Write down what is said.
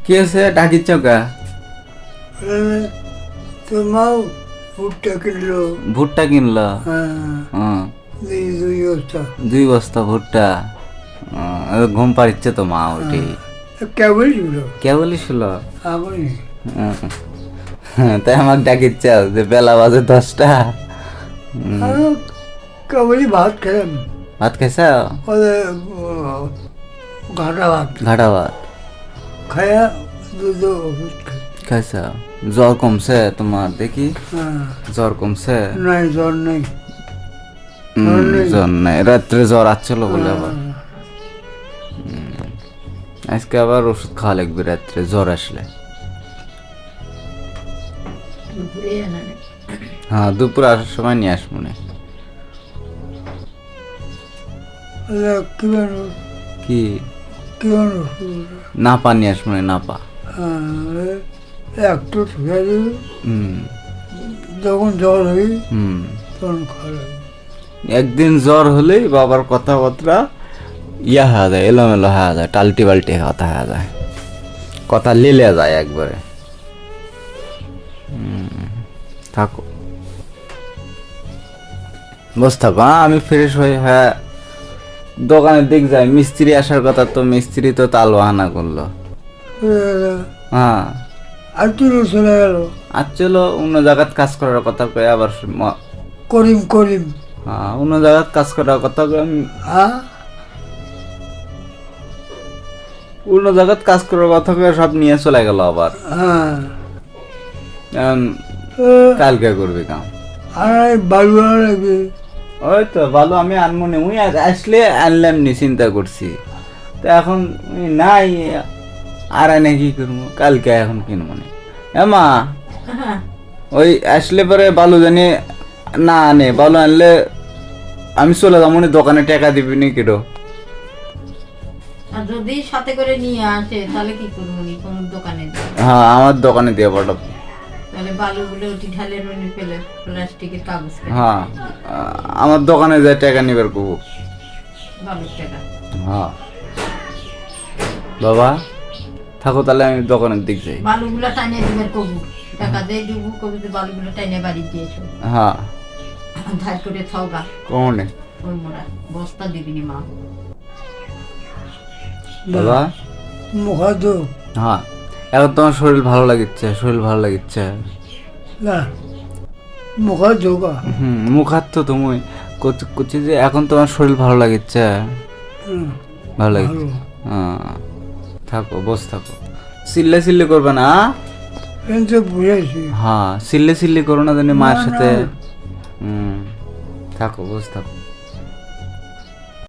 কি আছে ডাকিচ্ছ কা? তোমাও ভুট্টা কিনলো। ভুট্টা কিনলো? হ্যাঁ, হ্যাঁ, 2 বস্তা। 2 বস্তা ভুট্টা। ঘুম পাড়িচ্ছে তো মা ওটি। কেবল ছিল কে বলিছিল? আপনি। তাই আমাকে ডাকিচ্ছ যে বেলা বাজে 10টা। কেবলই ভাত খেলাম। ভাত খাইছ? ওদের ঘাটা ভাত ঘাটা ভাত খায়া দুধ ওষুধ খাই। খাইছ? জ্বর কমছে তোমার দেখি? হ্যাঁ, জ্বর কমছে? নাই জ্বর নেই। জ্বর নেই। জ্বর নাই, রাত্রে জ্বর আসছিল বলে আবার। আজকে আবার ওষুধ খাওয়া লাগবে রাত্রে জ্বর আসলে। হ্যাঁ, দুপুর আসার সময় নিয়ে আস মনে। কি মানুষ কি কি মানুষ। নাপা নিয়ে আস মনে, নাপা। একটু শুয়ে দিবি, হুম যখন জ্বর হই হুম তখন খাওয়া। একদিন জ্বর হলেই বাবার কথাবার্তা ইয়া হয়ে যায়, এলোমেলো হয়ে যায়, টাল্টি বাল্টি কথা হয়ে যায়, কথা লিলে যায় একবারে। থাকো, বস থাকো। হ্যাঁ, আমি ফ্রেশ হই। হ্যাঁ, দোকানের দিক যাই, মিস্ত্রি আসার কথা, তো মিস্ত্রি তো তাল বাহানা করলো। হ্যাঁ, আর তুই চলে গেল আর চলো অন্য জায়গাত কাজ করার কথা কয়ে আবার করিম করিম। হ্যাঁ, অন্য জায়গাত কাজ করার কথা কয়ে হ্যাঁ, অন্য জায়গাত কাজ করার কথা কয়ে সব নিয়ে চলে গেল আবার। হ্যাঁ। এখন কালকে করবি কাম। আর বালু লাগবে। ওই তো ভালো, আমি আনবো নি, মুই আসলে আনলাম নি, চিন্তা করছি। তো এখন নাই, আর এনে কি করবো, কালকে এখন কিনবো নি। মা, ওই আসলে পরে বালু জানি না আনে, বালু আনলে আমি চলে যাবো নি, দোকানে টাকা দিবি নি কেটো? আর যদি সাথে করে নিয়ে আসে তাহলে কি করবো নি, কোন দোকানে হ্যাঁ, আমার দোকানে দিয়ে পাঠাবো। তাহলে বালুগুলো ওটি ঢালে রনি ফেলে প্লাস্টিকের কাগজ কেটে হ্যাঁ, আমার দোকানে যায় টাকা নিবার কবু। বালুর টাকা। হ্যাঁ বাবা, থাকো তাহলে, আমি দোকানের দিক যাই। বালুগুলো টাইনে দিবেন কবু, টাকা দিয়ে দিব কবু, বালুগুলো টাইনে বাড়ি দিয়েছো। হ্যাঁ, ধার করে থাওগা কমনে ওই মোড়া বস্তা দিবিনি মা। বাবা। মুখাদ হ্যাঁ, এখন তোমার শরীর ভালো লাগিচ্ছে, শরীর ভালো লাগিচ্ছে। না, মুখাদ ধোকা। মুখ হাত তো তুমি করছি যে এখন তোমার শরীর ভালো লাগিচ্ছে, ভালো লাগিচ্ছে। হ্যাঁ, থাকো, বস থাকো, সিল্লে সিল্লে করবে না। কিন্তু বুঝেছি। হ্যাঁ, সিল্লে সিল্লে করো না জানি মায়ের না, সাথে। না। থাকো, বস থাকো।